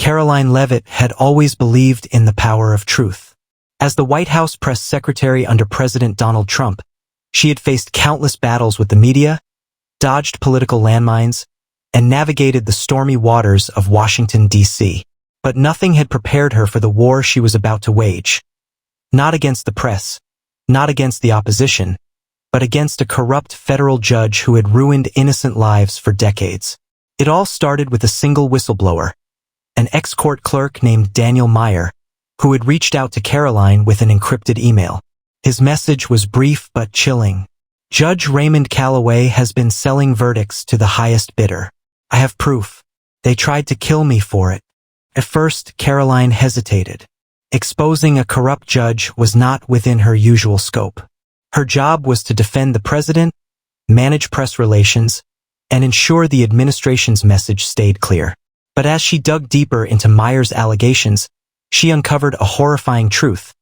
Karoline Leavitt had always believed in the power of truth. As the White House press secretary under President Donald Trump, she had faced countless battles with the media, dodged political landmines, and navigated the stormy waters of Washington, D.C. But nothing had prepared her for the war she was about to wage. Not against the press, not against the opposition, but against a corrupt federal judge who had ruined innocent lives for decades. It all started with a single whistleblower, an ex-court clerk named Daniel Meyer, who had reached out to Karoline with an encrypted email. His message was brief but chilling. Judge Raymond Calloway has been selling verdicts to the highest bidder. I have proof. They tried to kill me for it. At first, Karoline hesitated. Exposing a corrupt judge was not within her usual scope. Her job was to defend the president, manage press relations, and ensure the administration's message stayed clear. But as she dug deeper into Meyer's allegations, she uncovered a horrifying truth.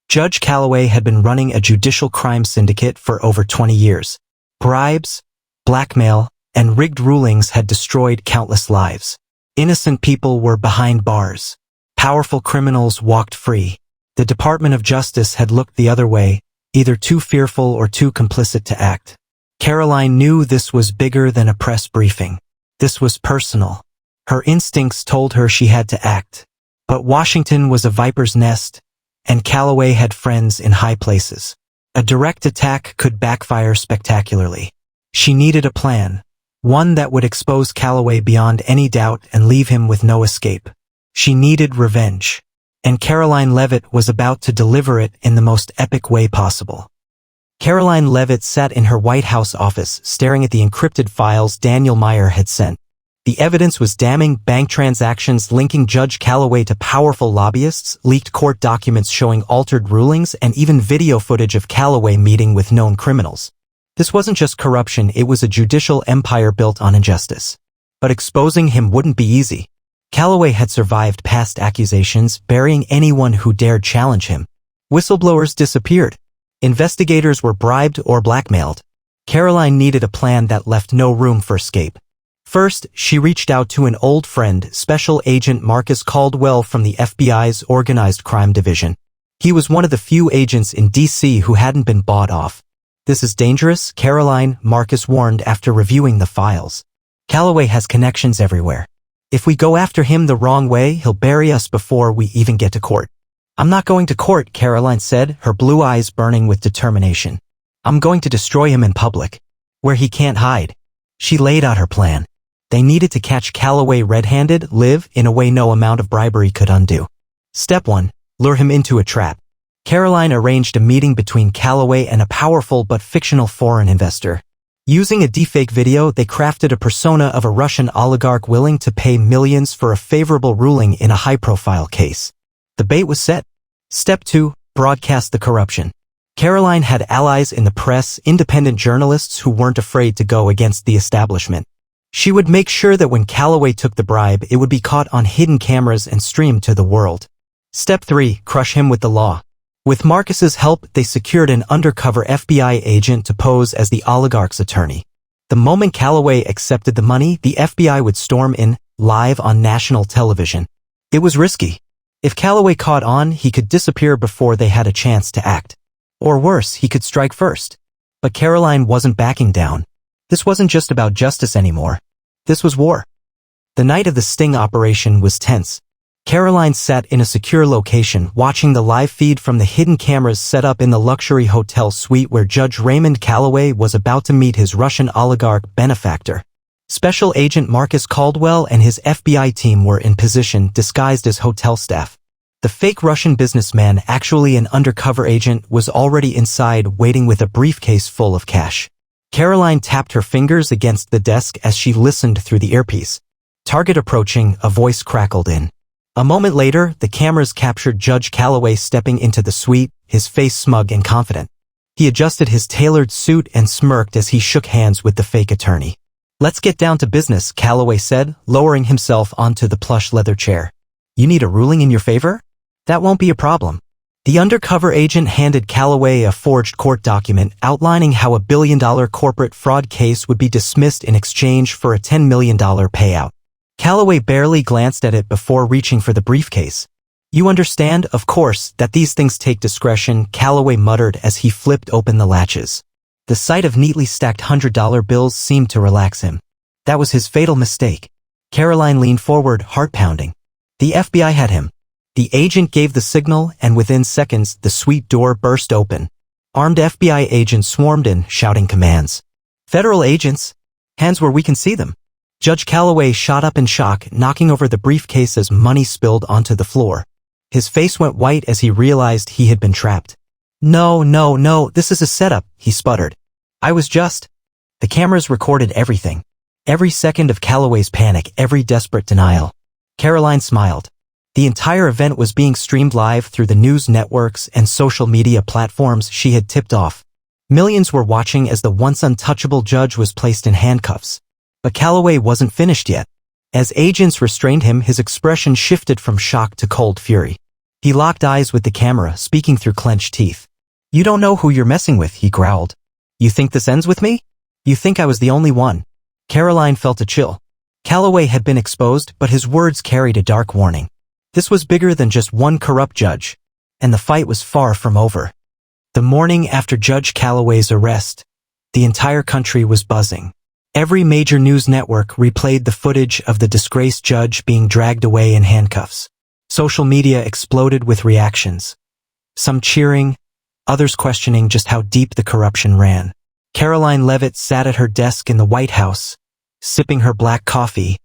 Judge Calloway had been running a judicial crime syndicate for over 20 years. Bribes, blackmail, and rigged rulings had destroyed countless lives. Innocent people were behind bars. Powerful criminals walked free. The Department of Justice had looked the other way, either too fearful or too complicit to act. Karoline knew this was bigger than a press briefing. This was personal. Her instincts told her she had to act. But Washington was a viper's nest, and Calloway had friends in high places. A direct attack could backfire spectacularly. She needed a plan, one that would expose Calloway beyond any doubt and leave him with no escape. She needed revenge, and Karoline Leavitt was about to deliver it in the most epic way possible. Karoline Leavitt sat in her White House office staring at the encrypted files Daniel Meyer had sent. The evidence was damning: bank transactions linking Judge Calloway to powerful lobbyists, leaked court documents showing altered rulings, and even video footage of Calloway meeting with known criminals. This wasn't just corruption, it was a judicial empire built on injustice. But exposing him wouldn't be easy. Calloway had survived past accusations, burying anyone who dared challenge him. Whistleblowers disappeared. Investigators were bribed or blackmailed. Karoline needed a plan that left no room for escape. First, she reached out to an old friend, Special Agent Marcus Caldwell from the FBI's Organized Crime Division. He was one of the few agents in D.C. who hadn't been bought off. "This is dangerous, Karoline," Marcus warned after reviewing the files. "Calloway has connections everywhere. If we go after him the wrong way, he'll bury us before we even get to court." "I'm not going to court," Karoline said, her blue eyes burning with determination. "I'm going to destroy him in public, where he can't hide." She laid out her plan. They needed to catch Calloway red-handed, live in a way no amount of bribery could undo. Step 1. Lure him into a trap. Karoline arranged a meeting between Calloway and a powerful but fictional foreign investor. Using a deepfake video, they crafted a persona of a Russian oligarch willing to pay millions for a favorable ruling in a high-profile case. The bait was set. Step 2. Broadcast the corruption. Karoline had allies in the press, independent journalists who weren't afraid to go against the establishment. She would make sure that when Calloway took the bribe, it would be caught on hidden cameras and streamed to the world. Step 3. Crush him with the law. With Marcus's help, they secured an undercover FBI agent to pose as the oligarch's attorney. The moment Calloway accepted the money, the FBI would storm in, live on national television. It was risky. If Calloway caught on, he could disappear before they had a chance to act. Or worse, he could strike first. But Karoline wasn't backing down. This wasn't just about justice anymore. This was war. The night of the sting operation was tense. Karoline sat in a secure location, watching the live feed from the hidden cameras set up in the luxury hotel suite where Judge Raymond Calloway was about to meet his Russian oligarch benefactor. Special Agent Marcus Caldwell and his FBI team were in position, disguised as hotel staff. The fake Russian businessman, actually an undercover agent, was already inside, waiting with a briefcase full of cash. Karoline tapped her fingers against the desk as she listened through the earpiece. Target approaching, a voice crackled in. A moment later, the cameras captured Judge Calloway stepping into the suite, his face smug and confident. He adjusted his tailored suit and smirked as he shook hands with the fake attorney. "Let's get down to business," Calloway said, lowering himself onto the plush leather chair. "You need a ruling in your favor? That won't be a problem." The undercover agent handed Calloway a forged court document outlining how a billion-dollar corporate fraud case would be dismissed in exchange for a $10 million payout. Calloway barely glanced at it before reaching for the briefcase. "You understand, of course, that these things take discretion," Calloway muttered as he flipped open the latches. The sight of neatly stacked $100 bills seemed to relax him. That was his fatal mistake. Karoline leaned forward, heart-pounding. The FBI had him. The agent gave the signal, and within seconds, the suite door burst open. Armed FBI agents swarmed in, shouting commands. "Federal agents! Hands where we can see them!" Judge Calloway shot up in shock, knocking over the briefcase as money spilled onto the floor. His face went white as he realized he had been trapped. No, this is a setup," he sputtered. "I was just—" The cameras recorded everything. Every second of Calloway's panic, every desperate denial. Karoline smiled. The entire event was being streamed live through the news networks and social media platforms she had tipped off. Millions were watching as the once untouchable judge was placed in handcuffs. But Calloway wasn't finished yet. As agents restrained him, his expression shifted from shock to cold fury. He locked eyes with the camera, speaking through clenched teeth. "You don't know who you're messing with," he growled. "You think this ends with me? You think I was the only one?" Karoline felt a chill. Calloway had been exposed, but his words carried a dark warning. This was bigger than just one corrupt judge, and the fight was far from over. The morning after Judge Calloway's arrest, the entire country was buzzing. Every major news network replayed the footage of the disgraced judge being dragged away in handcuffs. Social media exploded with reactions. Some cheering, others questioning just how deep the corruption ran. Karoline Leavitt sat at her desk in the White House, sipping her black coffee,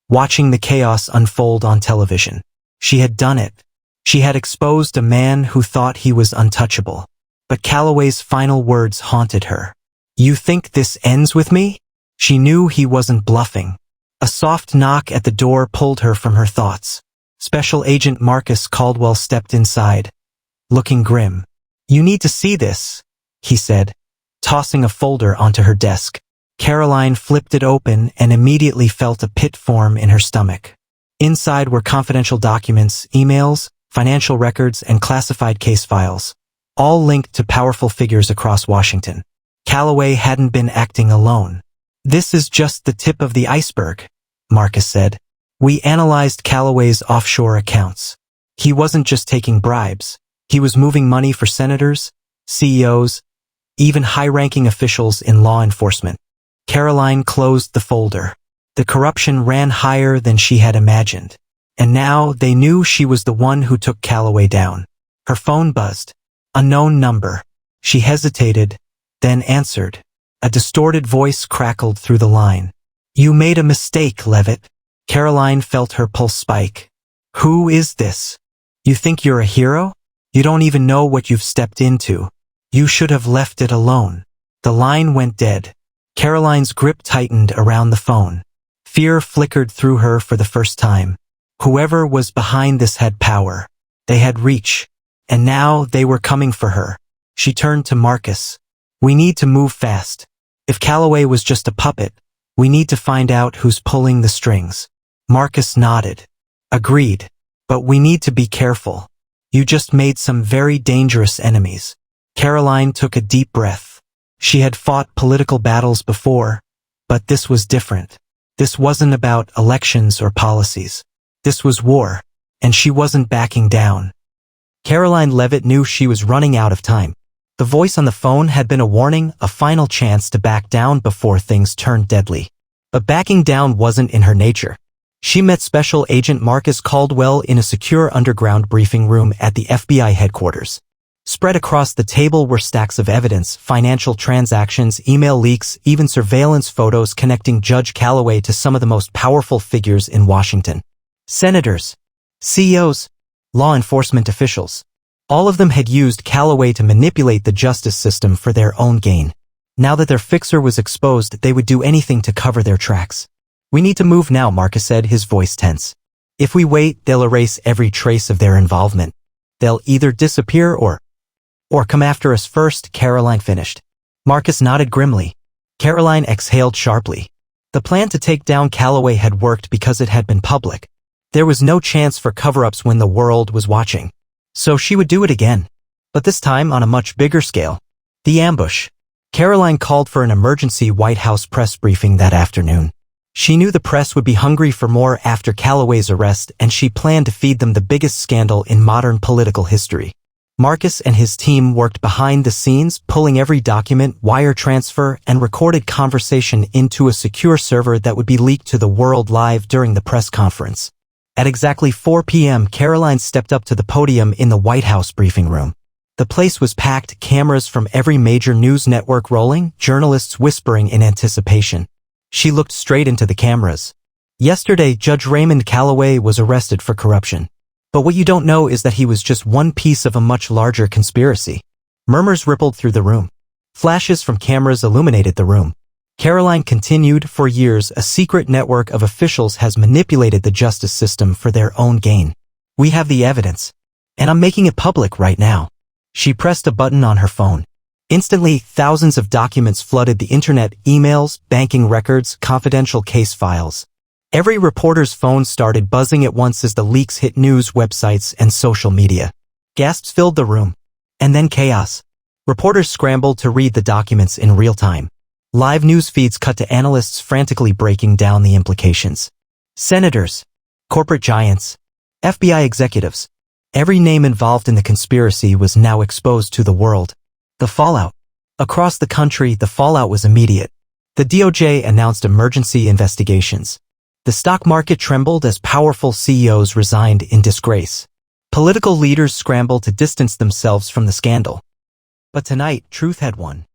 watching the chaos unfold on television. She had done it. She had exposed a man who thought he was untouchable. But Calloway's final words haunted her. "You think this ends with me?" She knew he wasn't bluffing. A soft knock at the door pulled her from her thoughts. Special Agent Marcus Caldwell stepped inside, looking grim. "You need to see this," he said, tossing a folder onto her desk. Karoline flipped it open and immediately felt a pit form in her stomach. Inside were confidential documents, emails, financial records, and classified case files, all linked to powerful figures across Washington. Calloway hadn't been acting alone. "This is just the tip of the iceberg," Marcus said. "We analyzed Calloway's offshore accounts. He wasn't just taking bribes. He was moving money for senators, CEOs, even high-ranking officials in law enforcement." Karoline closed the folder. The corruption ran higher than she had imagined. And now they knew she was the one who took Calloway down. Her phone buzzed. A known number. She hesitated, then answered. A distorted voice crackled through the line. "You made a mistake, Leavitt." Karoline felt her pulse spike. "Who is this? You think you're a hero? You don't even know what you've stepped into. You should have left it alone." The line went dead. Karoline's grip tightened around the phone. Fear flickered through her for the first time. Whoever was behind this had power. They had reach. And now they were coming for her. She turned to Marcus. "We need to move fast. If Calloway was just a puppet, we need to find out who's pulling the strings." Marcus nodded. "Agreed. But we need to be careful. You just made some very dangerous enemies." Karoline took a deep breath. She had fought political battles before, but this was different. This wasn't about elections or policies. This was war, and she wasn't backing down. Karoline Leavitt knew she was running out of time. The voice on the phone had been a warning, a final chance to back down before things turned deadly. But backing down wasn't in her nature. She met Special Agent Marcus Caldwell in a secure underground briefing room at the FBI headquarters. Spread across the table were stacks of evidence, financial transactions, email leaks, even surveillance photos connecting Judge Calloway to some of the most powerful figures in Washington. Senators, CEOs, law enforcement officials. All of them had used Calloway to manipulate the justice system for their own gain. Now that their fixer was exposed, they would do anything to cover their tracks. "We need to move now," Marcus said, his voice tense. "If we wait, they'll erase every trace of their involvement. They'll either disappear or come after us first," Karoline finished. Marcus nodded grimly. Karoline exhaled sharply. The plan to take down Calloway had worked because it had been public. There was no chance for cover-ups when the world was watching. So she would do it again. But this time on a much bigger scale. The ambush. Karoline called for an emergency White House press briefing that afternoon. She knew the press would be hungry for more after Calloway's arrest, and she planned to feed them the biggest scandal in modern political history. Marcus and his team worked behind the scenes, pulling every document, wire transfer, and recorded conversation into a secure server that would be leaked to the world live during the press conference. At exactly 4 p.m., Karoline stepped up to the podium in the White House briefing room. The place was packed, cameras from every major news network rolling, journalists whispering in anticipation. She looked straight into the cameras. Yesterday, Judge Raymond Calloway was arrested for corruption. But what you don't know is that he was just one piece of a much larger conspiracy. Murmurs rippled through the room. Flashes from cameras illuminated the room. Karoline continued, for years, a secret network of officials has manipulated the justice system for their own gain. We have the evidence. And I'm making it public right now. She pressed a button on her phone. Instantly, thousands of documents flooded the internet, emails, banking records, confidential case files. Every reporter's phone started buzzing at once as the leaks hit news websites and social media. Gasps filled the room. And then chaos. Reporters scrambled to read the documents in real time. Live news feeds cut to analysts frantically breaking down the implications. Senators, corporate giants, FBI executives. Every name involved in the conspiracy was now exposed to the world. The fallout. Across the country, the fallout was immediate. The DOJ announced emergency investigations. The stock market trembled as powerful CEOs resigned in disgrace. Political leaders scrambled to distance themselves from the scandal. But tonight, truth had won.